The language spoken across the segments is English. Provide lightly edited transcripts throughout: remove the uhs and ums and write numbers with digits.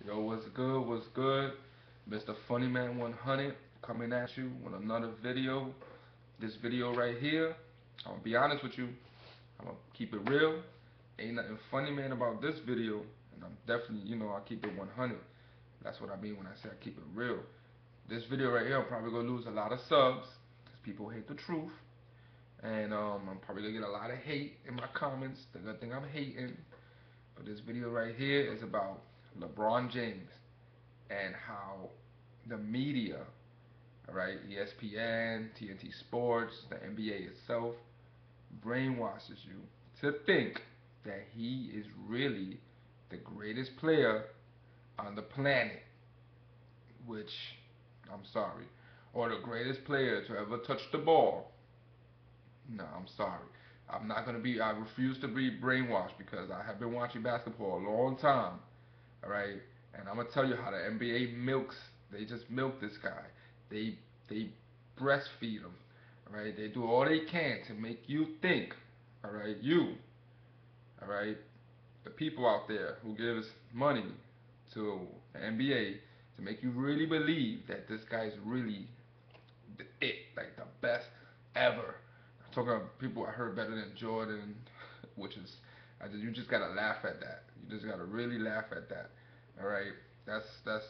Yo, what's good? What's good? Mr. Funny Man 100 coming at you with another video. This video right here, I'm gonna be honest with you. I'm gonna keep it real. Ain't nothing funny, man, about this video. And I'm definitely, I keep it 100. That's what I mean when I say I keep it real. This video right here, I'm probably gonna lose a lot of subs because people hate the truth. And I'm probably gonna get a lot of hate in my comments. They're gonna think I'm hating. But this video right here is about LeBron James and how the media, all right, ESPN, TNT Sports, the NBA itself, brainwashes you to think that he is really the greatest player on the planet, which I'm sorry, or the greatest player to ever touch the ball. No, I'm sorry. I refuse to be brainwashed because I have been watching basketball a long time, all right? And I'm gonna tell you how the NBA milks. They just milk this guy. They breastfeed him, all right? They do all they can to make you think, all right? All right? The people out there who gives money to the NBA to make you really believe that this guy's really like the best ever. I'm talking about people I heard better than Jordan, which is, you just gotta laugh at that. You just gotta really laugh at that. All right, that's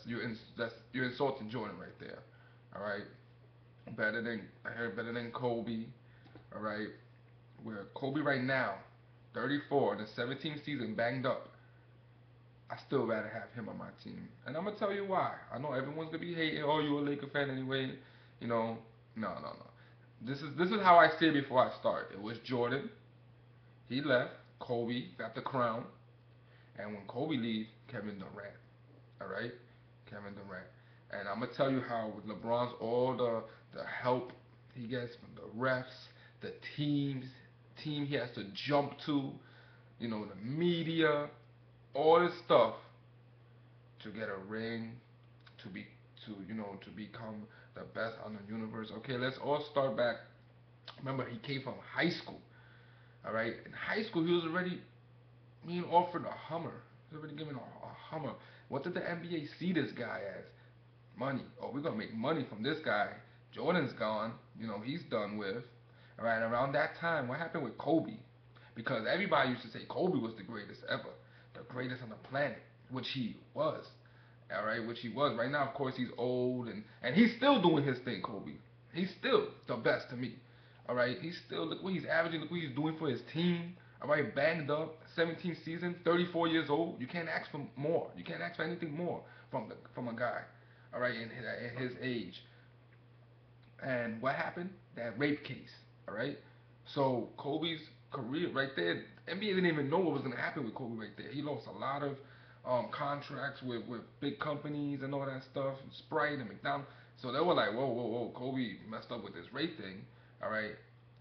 you're insulting Jordan right there. All right, I heard better than Kobe. All right, where Kobe right now, 34 in the 17th season, banged up. I still rather have him on my team, and I'm gonna tell you why. I know everyone's gonna be hating. Oh, you a Laker fan anyway? You know, no. This is how I say it before I start. It was Jordan. He left. Kobe got the crown, and when Kobe leave, Kevin Durant. All right, Kevin Durant. And I'm gonna tell you how with LeBron's all the help he gets from the refs, the team he has to jump to, the media, all this stuff to get a ring, to be to become the best on the universe. Okay, let's all start back. Remember, he came from high school. All right, in high school he was already being offered a Hummer. He was already given a Hummer. What did the NBA see this guy as? Money. Oh, we're gonna make money from this guy. Jordan's gone. He's done with. All right, around that time, what happened with Kobe? Because everybody used to say Kobe was the greatest ever, the greatest on the planet, which he was. All right, which he was. Right now, of course, he's old and he's still doing his thing, Kobe. He's still the best to me. All right, he's still, look what he's averaging, look what he's doing for his team. All right, banged up, 17th season, 34 years old. You can't ask for more. You can't ask for anything more from a guy. All right, in his age. And what happened? That rape case. All right. So Kobe's career right there, NBA didn't even know what was gonna happen with Kobe right there. He lost a lot of contracts with big companies and all that stuff, Sprite and McDonald's. So they were like, whoa, Kobe messed up with this rape thing. All right.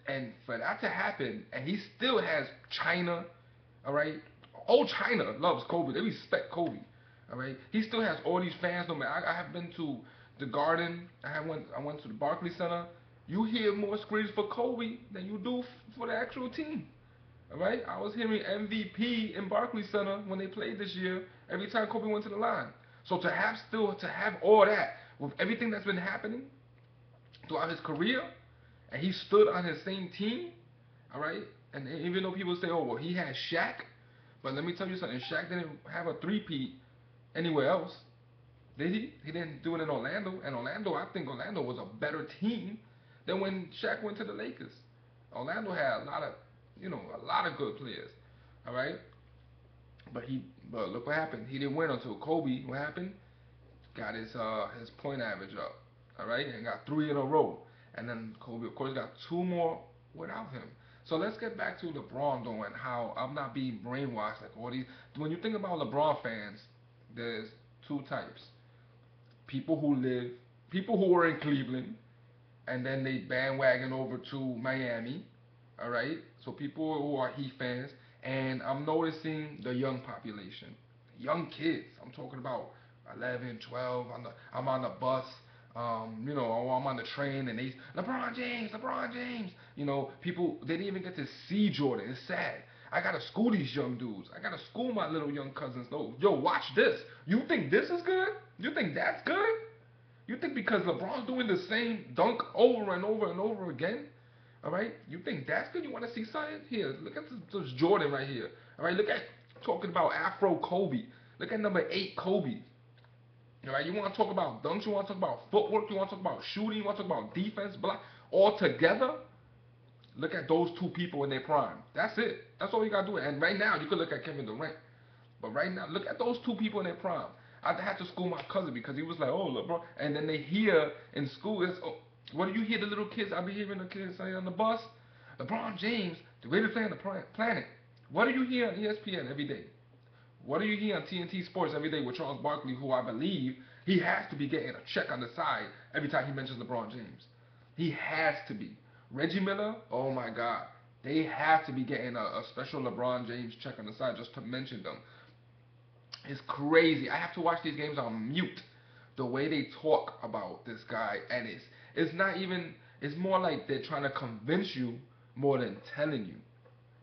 And for that to happen, and he still has China, all right. All China loves Kobe. They respect Kobe. All right. He still has all these fans. No matter, I have been to the Garden. I went to the Barclays Center. You hear more screams for Kobe than you do for the actual team. All right. I was hearing MVP in Barclays Center when they played this year. Every time Kobe went to the line. So to have all that with everything that's been happening throughout his career, and he stood on his same team, all right. And even though people say, oh well, he had Shaq, but let me tell you something. Shaq didn't have a three-peat anywhere else. Did he? He didn't do it in Orlando. And Orlando, I think Orlando was a better team than when Shaq went to the Lakers. Orlando had a lot of good players. All right, but look what happened. He didn't win until Kobe. What happened? Got his point average up. All right, and got three in a row. And then Kobe, of course, got two more without him. So let's get back to LeBron though, and how I'm not being brainwashed like all these. When you think about LeBron fans, there's two types: people who live, people who were in Cleveland, and then they bandwagon over to Miami. All right, so people who are Heat fans, and I'm noticing the young population, young kids. I'm talking about 11, 12. I'm on the bus. I'm on the train, and LeBron James. People they didn't even get to see Jordan. It's sad. I gotta school these young dudes. I gotta school my little young cousins. No, yo, watch this. You think this is good? You think that's good? You think because LeBron's doing the same dunk over and over and over again, all right? You think that's good? You want to see something? Here, look at this Jordan right here. All right, look at talking about Afro Kobe. Look at number 8 Kobe. All right, you want to talk about dunks? You want to talk about footwork? You want to talk about shooting? You want to talk about defense? Block all together? Look at those two people in their prime. That's it. That's all you gotta do. And right now, you could look at Kevin Durant. But right now, look at those two people in their prime. I had to school my cousin because he was like, "Oh, LeBron," and then they hear in school, it's, "Oh, what do you hear the little kids?" I be hearing the kids say on the bus, "LeBron James, the greatest player on the planet." What do you hear on ESPN every day? What do you hear on TNT Sports every day with Charles Barkley, who I believe he has to be getting a check on the side every time he mentions LeBron James? He has to be. Reggie Miller, oh my God. They have to be getting a special LeBron James check on the side just to mention them. It's crazy. I have to watch these games on mute. The way they talk about this guy, and it's not even, it's more like they're trying to convince you more than telling you.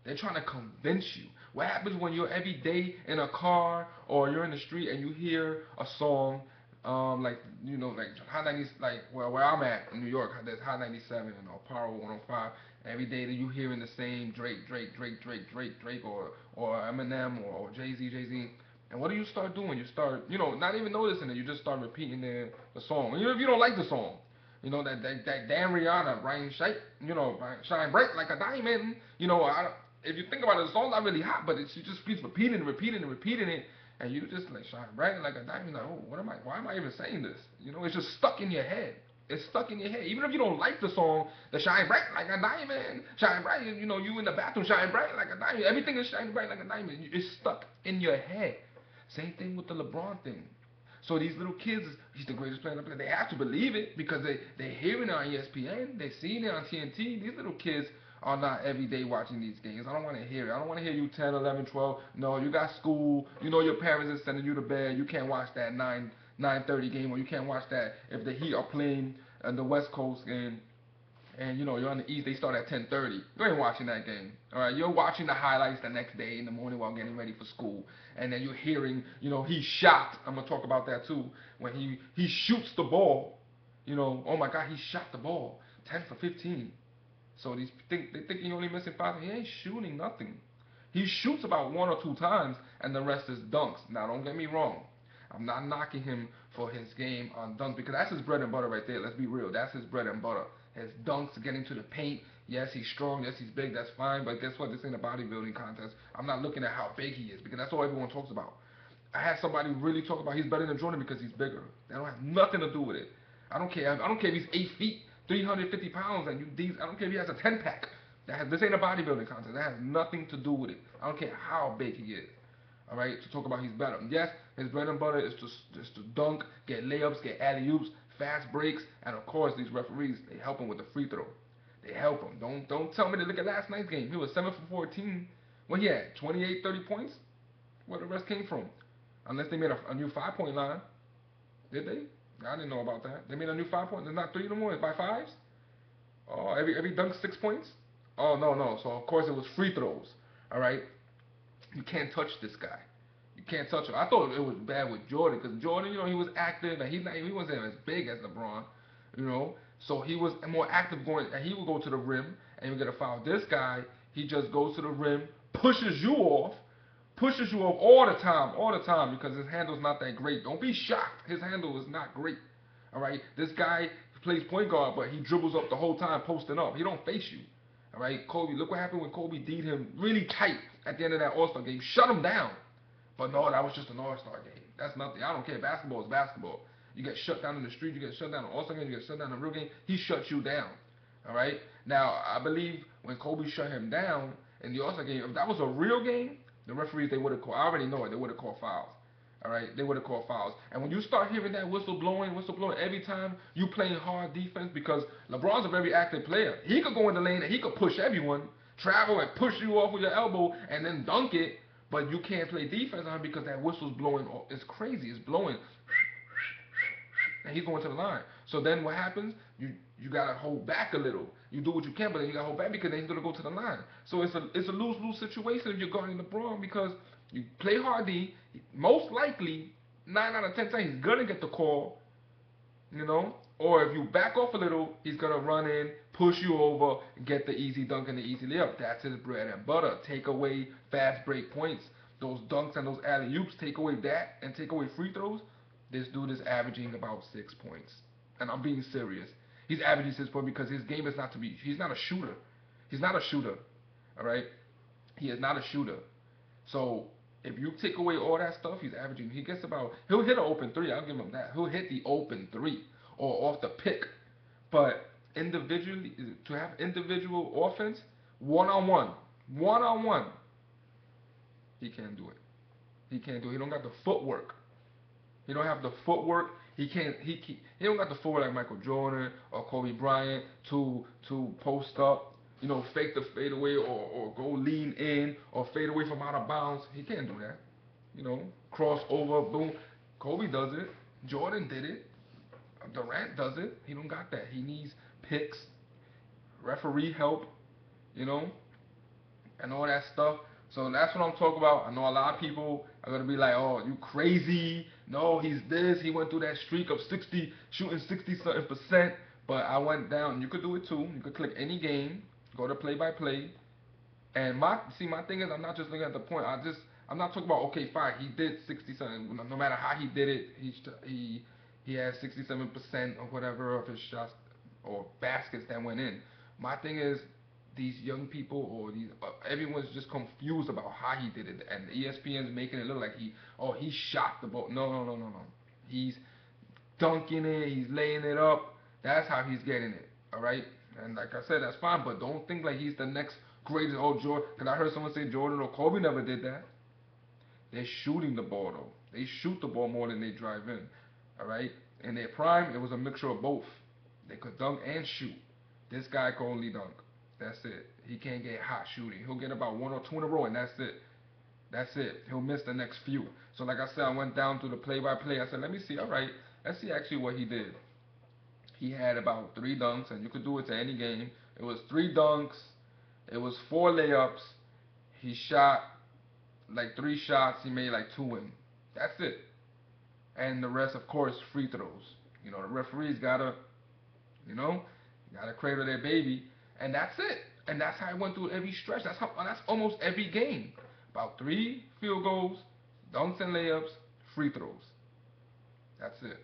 They're trying to convince you. What happens when you're every day in a car or you're in the street and you hear a song, like, you know, like Hot 90, like where I'm at in New York, there's Hot 97 and Power 105. Every day that you hearing the same Drake, or Eminem or Jay-Z. And what do you start doing? You start, you know, not even noticing it. You just start repeating the song. Even if you don't like the song, you know, that damn Rihanna, shine bright like a diamond. You know, if you think about it, the song's not really hot, but she just keeps repeating it, and you just like shine bright like a diamond. Like, oh, why am I even saying this? You know, it's just stuck in your head. It's stuck in your head. Even if you don't like the song, the shine bright like a diamond, shine bright. You know, you in the bathroom, shine bright like a diamond. Everything is shining bright like a diamond. It's stuck in your head. Same thing with the LeBron thing. So these little kids, he's the greatest player on the planet. They have to believe it because they're hearing it on ESPN. They're seeing it on TNT. These little kids are not every day watching these games. I don't want to hear it. I don't want to hear you 10, 11, 12. No, you got school. You know your parents are sending you to bed. You can't watch that 9:30 game, or you can't watch that if the Heat are playing the West Coast game. And you know you're on the East, they start at 10:30. You ain't watching that game, all right? You're watching the highlights the next day in the morning while getting ready for school, and then you're hearing, you know, he shot. I'm gonna talk about that too. When he shoots the ball, you know, oh my God, he shot the ball, 10 for 15. So they think he's only missing 5. He ain't shooting nothing. He shoots about 1 or 2 times, and the rest is dunks. Now don't get me wrong. I'm not knocking him for his game on dunks because that's his bread and butter right there. Let's be real. That's his bread and butter. His dunks, getting to the paint. Yes, he's strong. Yes, he's big. That's fine. But guess what? This ain't a bodybuilding contest. I'm not looking at how big he is because that's all everyone talks about. I had somebody really talk about he's better than Jordan because he's bigger. That don't have nothing to do with it. I don't care. I don't care if he's 8 feet, 350 pounds, and I don't care if he has a 10-pack. This ain't a bodybuilding contest. That has nothing to do with it. I don't care how big he is. All right, to talk about he's better. Yes, his bread and butter is just to dunk, get layups, get alley-oops, fast breaks, and of course these referees, they help him with the free throw. They help him. Don't tell me to look at last night's game. He was 7 for 14. What he had? 28, 30 points? Where the rest came from? Unless they made a new 5-point line. Did they? I didn't know about that. They made a new 5-point. It's not 3 no more. It's by 5s. Oh, every dunk 6 points. Oh no. So of course it was free throws. All right. You can't touch this guy. You can't touch him. I thought it was bad with Jordan because Jordan, you know, he was active and he wasn't as big as LeBron, you know. So he was more active going, and he would go to the rim and he would get a foul. This guy, he just goes to the rim, pushes you off all the time because his handle's not that great. Don't be shocked. His handle is not great. All right. This guy plays point guard, but he dribbles up the whole time, posting up. He don't face you. All right, Kobe, look what happened when Kobe D'd him really tight at the end of that All-Star game. Shut him down. But no, that was just an All-Star game. That's nothing. I don't care. Basketball is basketball. You get shut down in the street. You get shut down in All-Star game. You get shut down in a real game. He shuts you down. All right? Now, I believe when Kobe shut him down in the All-Star game, if that was a real game, the referees, they would have called. I already know it. They would have called fouls. All right, they would have called fouls. And when you start hearing that whistle blowing every time you playing hard defense, because LeBron's a very active player. He could go in the lane and he could push everyone, travel and push you off with your elbow and then dunk it, but you can't play defense on him because that whistle's blowing. It's crazy. It's blowing. and he's going to the line. So then what happens? You gotta hold back a little. You do what you can, but then you gotta hold back because then he's gonna go to the line. So it's a lose-lose situation if you're guarding LeBron because you play hard D. Most likely, 9 out of 10 times he's gonna get the call, you know. Or if you back off a little, he's gonna run in, push you over, get the easy dunk and the easy layup. That's his bread and butter. Take away fast break points, those dunks and those alley oops. Take away that and take away free throws. This dude is averaging about 6 points, and I'm being serious. He's averaging 6 points because his game is not to be. He's not a shooter. He's not a shooter. All right. He is not a shooter. So if you take away all that stuff, he's averaging. He gets about. He'll hit an open three. I'll give him that. He'll hit the open three or off the pick. But individually, to have individual offense, one on one, he can't do it. He can't do it. He don't got the footwork. He don't have the footwork. He can't. He don't got the footwork like Michael Jordan or Kobe Bryant to post up. You know, fake the fade away or go lean in or fade away from out of bounds. He can't do that. You know, cross over, boom. Kobe does it. Jordan did it. Durant does it. He don't got that. He needs picks, referee help, you know, and all that stuff. So that's what I'm talking about. I know a lot of people are gonna be like, "Oh, you crazy? No, he's this. He went through that streak of 60, shooting 60 something percent." But I went down. You could do it too. You could click any game, go to play by play, and my thing is I'm not just looking at the point. I'm not talking about okay fine he did 60 something. No matter how he did it, he had 67% or whatever of his shots or baskets that went in. My thing is these young people or these everyone's just confused about how he did it, and ESPN's making it look like he shot the ball. No. He's dunking it. He's laying it up. That's how he's getting it. All right. And like I said, that's fine. But don't think like he's the next greatest. Oh, Jordan. Because I heard someone say Jordan or Kobe never did that. They're shooting the ball though. They shoot the ball more than they drive in. All right. In their prime, it was a mixture of both. They could dunk and shoot. This guy can only dunk. That's it. He can't get hot shooting. He'll get about one or two in a row, and that's it. That's it. He'll miss the next few. So like I said, I went down through the play-by-play. I said, let me see. All right, let's see actually what he did. He had about 3 dunks, and you could do it to any game. It was 3 dunks. It was 4 layups. He shot like 3 shots. He made like 2 in. That's it. And the rest, of course, free throws. You know, the referees gotta, gotta cradle their baby, and that's it. And that's how I went through every stretch. That's almost every game. About 3 field goals, dunks and layups, free throws. That's it.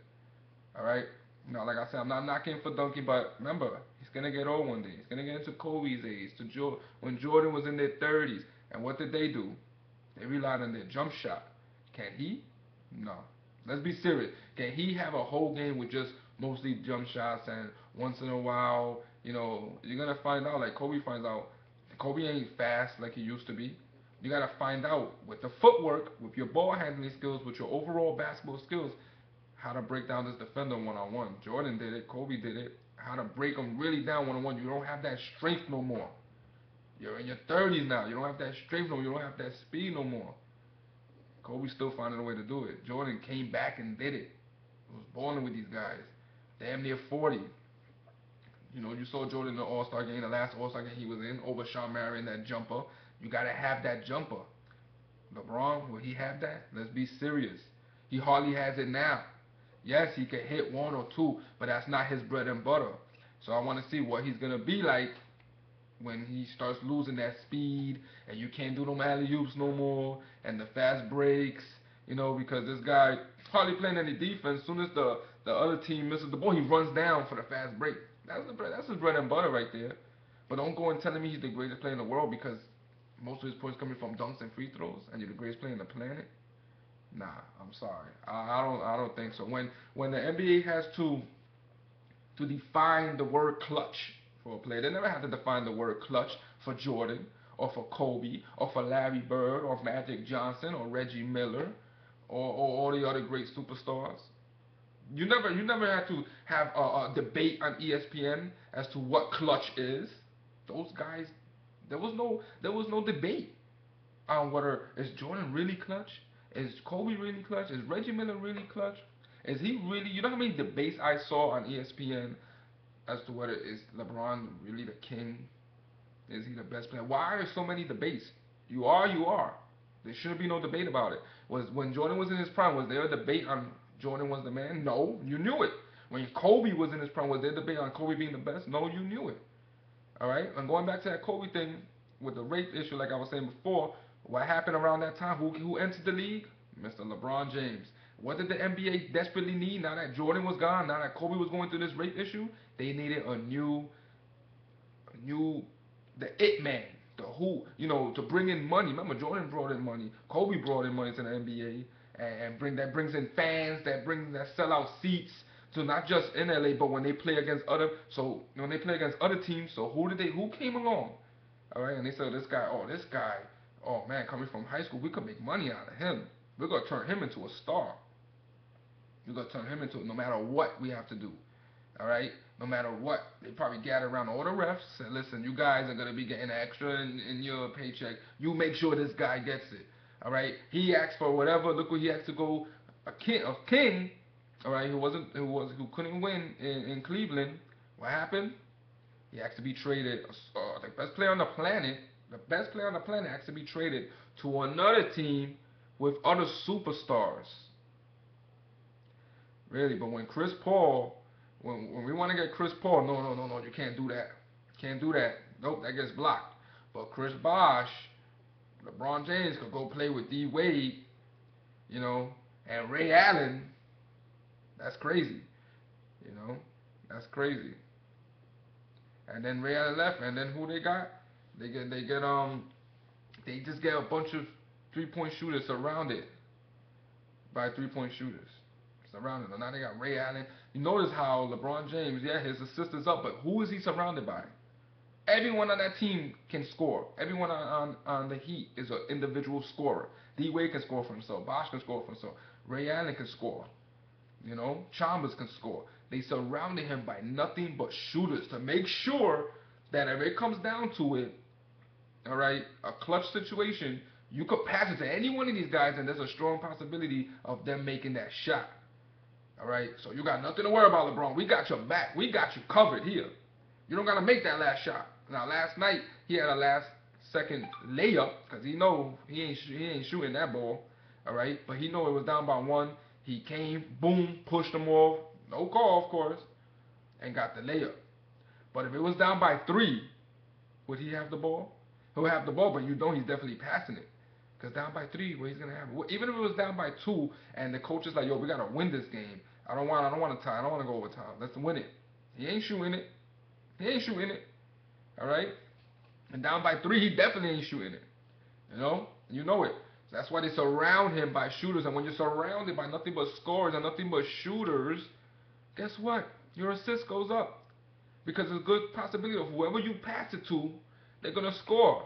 All right. Now, like I said, I'm not knocking for dunking, but remember, he's gonna get old one day. He's gonna get into Kobe's age, when Jordan was in their 30s. And what did they do? They relied on their jump shot. Can he? No. Let's be serious. Can he have a whole game with just mostly jump shots and once in a while, you're gonna find out like Kobe finds out. Kobe ain't fast like he used to be. You gotta find out with the footwork, with your ball handling skills, with your overall basketball skills, how to break down this defender one on one. Jordan did it. Kobe did it. How to break them really down one on one. You don't have that strength no more. You're in your 30s now. You don't have that strength no more. You don't have that speed no more. Kobe still finding a way to do it. Jordan came back and did it. He was balling with these guys. Damn near 40. You saw Jordan in the All-Star game, the last All-Star game he was in, over Sean Marion, that jumper. You got to have that jumper. LeBron, will he have that? Let's be serious. He hardly has it now. Yes, he can hit 1 or 2, but that's not his bread and butter. So I want to see what he's going to be like when he starts losing that speed and you can't do no alley-oops no more and the fast breaks, because this guy hardly playing any defense. As soon as the other team misses the ball, he runs down for the fast break. That's his bread and butter right there. But don't go and telling me he's the greatest player in the world because most of his points coming from dunks and free throws and you're the greatest player on the planet. Nah, I'm sorry. I don't think so. When the NBA has to define the word clutch for a player, they never had to define the word clutch for Jordan or for Kobe or for Larry Bird or Magic Johnson or Reggie Miller or all the other great superstars. You never had to have a debate on ESPN as to what clutch is. Those guys, there was no debate on whether is Jordan really clutch, is Kobe really clutch, is Reggie Miller really clutch, Is he really? You know how many debates I saw on ESPN as to whether is LeBron really the king? Is he the best player? Why are there so many debates? You are, you are. There shouldn't be no debate about it. Was when Jordan was in his prime, was there a debate on Jordan was the man? No, you knew it. When Kobe was in his prime, was there a debate on Kobe being the best? No, you knew it. All right. And going back to that Kobe thing with the rape issue, like I was saying before, what happened around that time? Who entered the league? Mr. LeBron James. What did the NBA desperately need now that Jordan was gone? Now that Kobe was going through this rape issue, they needed a new, the it man, the who, to bring in money. Remember, Jordan brought in money, Kobe brought in money to the NBA, and brings in fans, that sell out seats. So not just in LA, but when they play against other teams. So who came along? All right, and they said this guy, oh man, coming from high school, we could make money out of him. We're gonna turn him into a star. We're gonna turn him into no matter what we have to do. All right, no matter what, they probably gathered around all the refs. Said, listen, you guys are gonna be getting extra in your paycheck. You make sure this guy gets it. All right, he asked for whatever. Look what he asked to go, a king. All right, who couldn't win in Cleveland. What happened? He asked to be traded. The best player on the planet, asked to be traded to another team with other superstars. Really, but when Chris Paul, when we want to get Chris Paul, no, you can't do that. Can't do that. Nope, that gets blocked. But Chris Bosh, LeBron James could go play with D Wade, and Ray Allen. That's crazy. That's crazy. And then Ray Allen left, and then who they got? They just get a bunch of 3-point shooters surrounded by 3-point shooters. Surrounded them. Now they got Ray Allen. You notice how LeBron James, his assist is up, but who is he surrounded by? Everyone on that team can score. Everyone on the Heat is an individual scorer. D Wade can score for himself. Bosh can score for himself. Ray Allen can score. Chalmers can score. They surrounded him by nothing but shooters to make sure that if it comes down to it, all right, a clutch situation, you could pass it to any one of these guys, and there's a strong possibility of them making that shot. All right, so you got nothing to worry about, LeBron. We got your back. We got you covered here. You don't got to make that last shot. Now, last night, he had a last-second layup because he ain't shooting that ball, all right? But he know it was down by 1. He came, boom, pushed him off. No call, of course, and got the layup. But if it was down by 3, would he have the ball? He'll have the ball, but he's definitely passing it. Because down by 3, where he's going to have it. Even if it was down by 2, and the coach is like, yo, we got to win this game. I don't want to tie. I don't want to go overtime. Let's win it. He ain't shooting it. All right? And down by 3, he definitely ain't shooting it. You know it. So that's why they surround him by shooters. And when you're surrounded by nothing but scorers and nothing but shooters, guess what? Your assist goes up. Because there's a good possibility of whoever you pass it to, they're gonna score.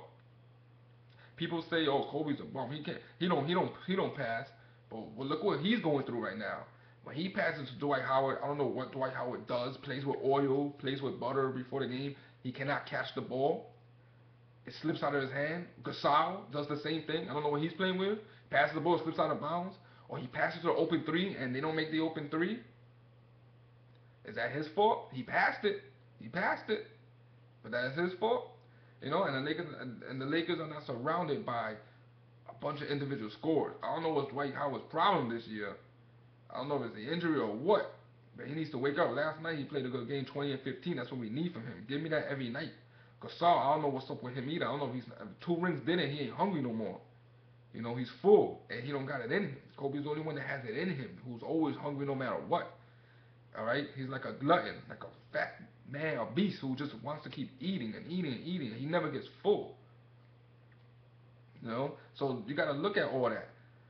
People say, "Oh, Kobe's a bum. He don't pass." But look what he's going through right now. When he passes to Dwight Howard, I don't know what Dwight Howard does. Plays with oil, plays with butter before the game. He cannot catch the ball. It slips out of his hand. Gasol does the same thing. I don't know what he's playing with. Passes the ball, slips out of bounds. Or he passes to an open 3 and they don't make the open 3. Is that his fault? He passed it. But that is his fault. And the Lakers are not surrounded by a bunch of individual scorers. I don't know what's Dwight Howard's problem this year. I don't know if it's the injury or what. But he needs to wake up. Last night he played a good game, 20 and 15. That's what we need from him. Give me that every night. Gasol, I don't know what's up with him either. I don't know if he's 2 rings did it. He ain't hungry no more. He's full and he don't got it in him. Kobe's the only one that has it in him, who's always hungry no matter what. All right, he's like a glutton, like a fat man, a beast who just wants to keep eating and eating and eating. He never gets full. So you got to look at all that.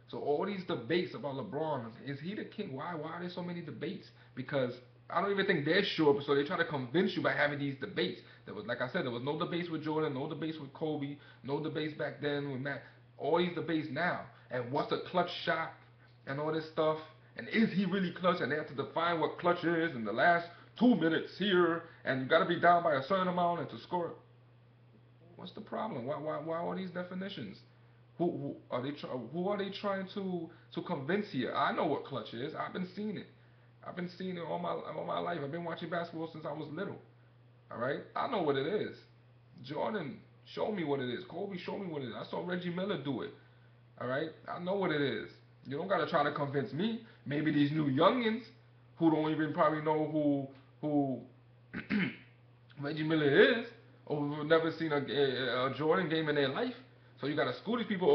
So all these debates about LeBron, is he the king? Why are there so many debates? Because I don't even think they're sure, so they try to convince you by having these debates. Like I said, there was no debates with Jordan, no debates with Kobe, no debates back then with Matt. All these debates now. And what's a clutch shot and all this stuff. And is he really clutch? And they have to define what clutch is in the last 2 minutes here. And you got to be down by a certain amount and to score. What's the problem? Why all these definitions? Who are they trying to convince here? I know what clutch is. I've been seeing it. I've been seeing it all my life. I've been watching basketball since I was little. All right, I know what it is. Jordan showed me what it is. Kobe showed me what it is. I saw Reggie Miller do it. All right, I know what it is. You don't gotta try to convince me. Maybe these new youngins who don't even probably know who Reggie Miller is, or who've never seen a Jordan game in their life. So you gotta school these people,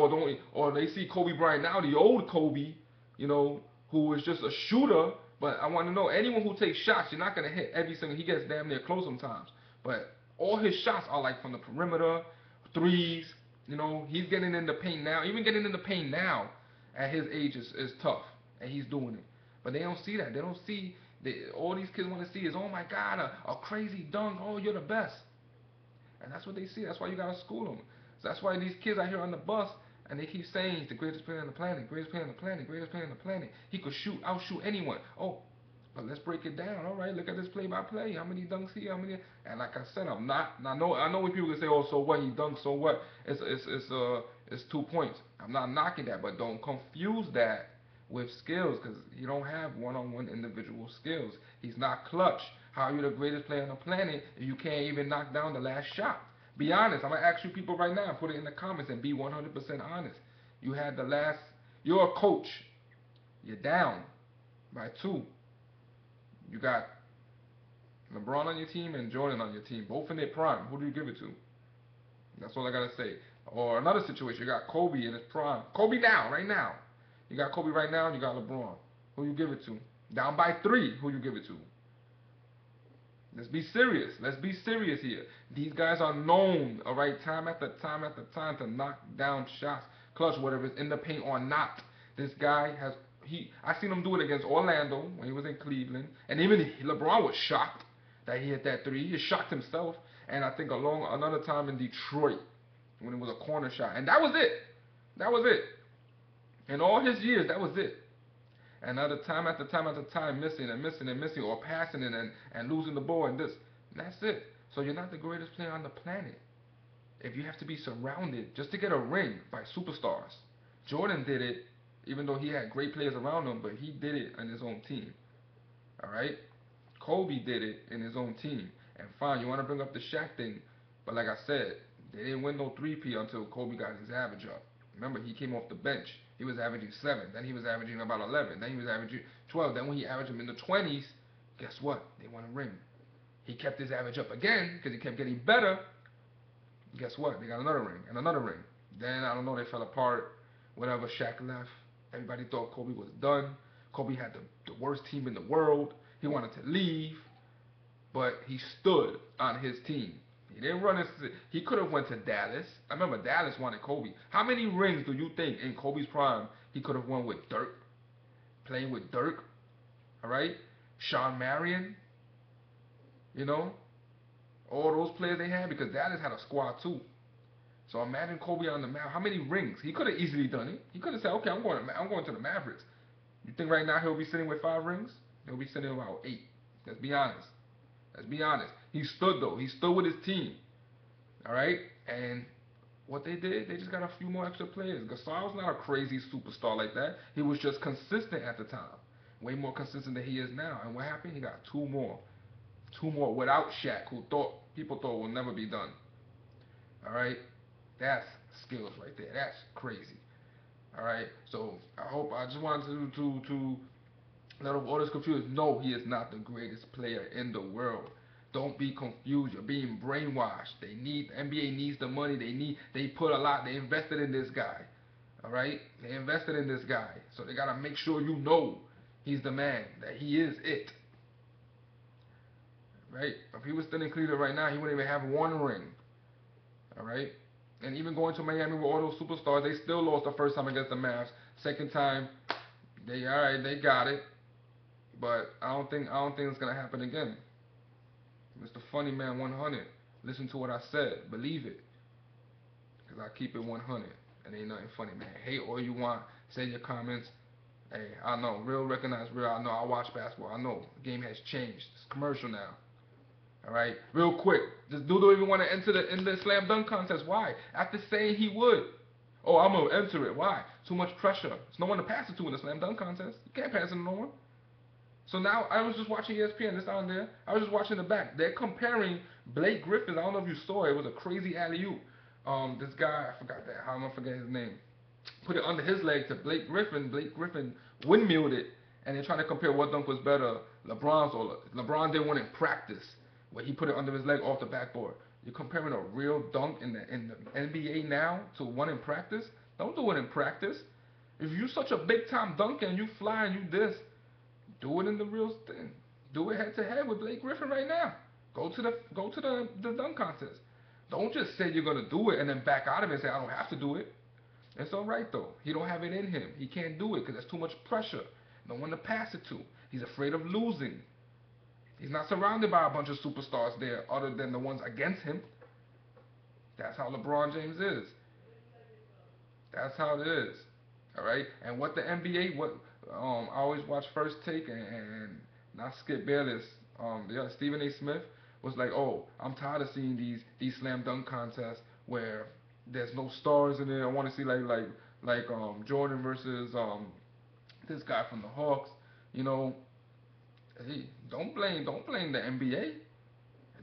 or they see Kobe Bryant now, the old Kobe, you know, who is just a shooter. But I want to know, anyone who takes shots, you're not gonna hit every single. He gets damn near close sometimes, but all his shots are like from the perimeter, threes. You know, he's getting in the paint now. Even getting in the paint now, at his age is tough, and he's doing it. But they don't see that. They don't see. All these kids want to see is, oh my God, a crazy dunk. Oh, you're the best. And that's what they see. That's why you gotta school them. So that's why these kids out here on the bus, and they keep saying he's the greatest player on the planet, greatest player on the planet, greatest player on the planet. He could outshoot anyone. Oh, but let's break it down. All right, look at this play-by-play. How many dunks he? How many? And like I said, I'm not. I know when people can say, oh, so what? He dunks, so what? It's 2 points. I'm not knocking that, but don't confuse that with skills, because you don't have one-on-one individual skills. He's not clutch. How are you the greatest player on the planet if you can't even knock down the last shot? Be honest. I'm gonna ask you people right now. Put it in the comments and be 100% honest. You had the last. You're a coach. You're down by 2. You got LeBron on your team and Jordan on your team, both in their prime. Who do you give it to? That's all I gotta say. Or another situation, you got Kobe in his prime. Kobe now, right now. You got Kobe right now, and you got LeBron. Who you give it to? Down by 3. Who you give it to? Let's be serious. Let's be serious here. These guys are known, all right, time after time after time to knock down shots, clutch, whatever it's in the paint or not. This guy has. I seen him do it against Orlando when he was in Cleveland, and even LeBron was shocked that he hit that 3. He shocked himself, and I think another time in Detroit when it was a corner shot, and that was it. That was it. In all his years, that was it. Another time after time after time, missing and missing and missing, or passing it and losing the ball, and this. And that's it. So you're not the greatest player on the planet if you have to be surrounded just to get a ring by superstars. Jordan did it, even though he had great players around him, but he did it on his own team. All right? Kobe did it in his own team. And fine, you want to bring up the Shaq thing, but like I said, they didn't win no 3P until Kobe got his average up. Remember, he came off the bench. He was averaging 7. Then he was averaging about 11. Then he was averaging 12. Then when he averaged him in the 20s, guess what? They won a ring. He kept his average up again because he kept getting better. Guess what? They got another ring and another ring. Then, I don't know, they fell apart. Whatever, Shaq left. Everybody thought Kobe was done. Kobe had the worst team in the world. He wanted to leave. But he stood on his team. He didn't run his. He could have went to Dallas. I remember Dallas wanted Kobe. How many rings do you think in Kobe's prime he could have won with Dirk? Playing with Dirk, all right? Sean Marion, you know, all those players they had, because Dallas had a squad too. So imagine Kobe on the map. How many rings? He could have easily done it. He could have said, okay, I'm going to the Mavericks. You think right now he'll be sitting with 5 rings? He'll be sitting about 8. Let's be honest. Let's be honest. He stood, though. He stood with his team. All right? And what they did, they just got a few more extra players. Gasol's not a crazy superstar like that. He was just consistent at the time. Way more consistent than he is now. And what happened? He got 2 more. 2 more without Shaq, who people thought will never be done. All right? That's skills right there. That's crazy. All right? So I just wanted to let all this confused. No, he is not the greatest player in the world. Don't be confused. You're being brainwashed. The NBA needs the money. They put a lot. They invested in this guy. All right? They invested in this guy. So they got to make sure you know he's the man, that he is it. Right? If he was still in Cleveland right now, he wouldn't even have 1 ring. All right? And even going to Miami with all those superstars, they still lost the first time against the Mavs. Second time, they got it. But I don't think it's gonna happen again. Mr. Funny Man 100. Listen to what I said. Believe it. Cause I keep it 100. And ain't nothing funny, man. Hate all you want. Say your comments. Hey, I know. Real recognize real. I know. I watch basketball. I know. The game has changed. It's commercial now. All right. Real quick. This dude don't even want to enter in the slam dunk contest. Why? After saying he would. Oh, I'm gonna enter it. Why? Too much pressure. There's no one to pass it to in the slam dunk contest. You can't pass it to no one. So now I was just watching ESPN. It's on there. I was just watching the back. They're comparing Blake Griffin. I don't know if you saw it. It was a crazy alley oop. This guy, I forgot that. How am I forgetting his name? Put it under his leg to Blake Griffin. Blake Griffin windmilled it, and they're trying to compare what dunk was better, LeBron's or LeBron did one in practice where he put it under his leg off the backboard. You're comparing a real dunk in the NBA now to one in practice. Don't do it in practice. If you such a big time dunker and you fly and you this, do it in the real thing. Do it head to head with Blake Griffin right now. Go to the dunk contest. Don't just say you're gonna do it and then back out of it and say I don't have to do it. It's all right though. He don't have it in him. He can't do it because there's too much pressure. No one to pass it to. He's afraid of losing. He's not surrounded by a bunch of superstars there other than the ones against him. That's how LeBron James is. That's how it is. All right. And what the NBA, what I always watch First Take and not Skip Bayless. Stephen A. Smith was like, oh, I'm tired of seeing these slam dunk contests where there's no stars in it. I want to see like Jordan versus this guy from the Hawks. You know, hey, don't blame the NBA.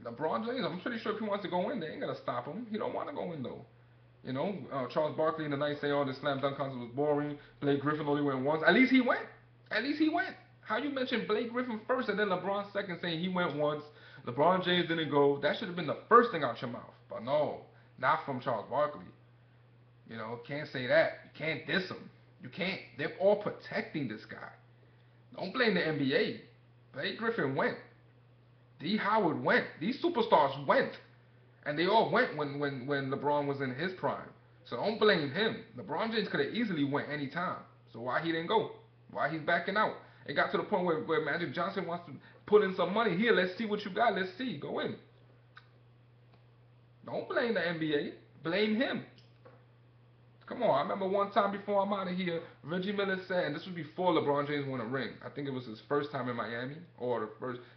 LeBron James, I'm pretty sure if he wants to go in, they ain't gonna stop him. He don't want to go in though. You know, Charles Barkley in the night saying, "Oh, the slam dunk contest was boring." Blake Griffin only went once. At least he went. At least he went. How you mentioned Blake Griffin first and then LeBron second, saying he went once. LeBron James didn't go. That should have been the first thing out your mouth. But no, not from Charles Barkley. You know, can't say that. You can't diss him. You can't. They're all protecting this guy. Don't blame the NBA. Blake Griffin went. D. Howard went. These superstars went. And they all went when LeBron was in his prime. So don't blame him. LeBron James could have easily went any time. So why he didn't go? Why he's backing out? It got to the point where Magic Johnson wants to put in some money. Here, let's see what you got. Let's see. Go in. Don't blame the NBA. Blame him. Come on. I remember one time before I'm out of here, Reggie Miller said, and this was before LeBron James won a ring. I think it was his first time in Miami, or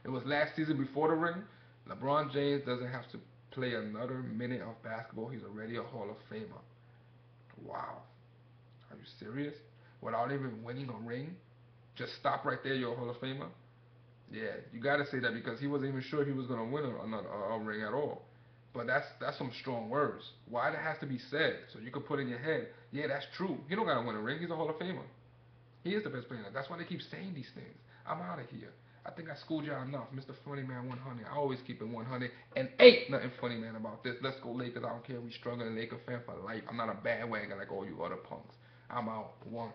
it was last season before the ring. LeBron James doesn't have to play another minute of basketball. He's already a Hall of Famer. Wow. Are you serious? Without even winning a ring? Just stop right there, you're a Hall of Famer? Yeah, you gotta say that because he wasn't even sure he was gonna win a ring at all. But that's some strong words. Why that has to be said? So you can put in your head, yeah, that's true. He don't gotta win a ring. He's a Hall of Famer. He is the best player. That's why they keep saying these things. I'm out of here. I think I schooled y'all enough. Mr. Funny Man 100. I always keep it 100. And ain't nothing funny, man, about this. Let's go Lakers. I don't care. We struggling. Laker fan for life. I'm not a bandwagon like all you other punks. I'm out. One.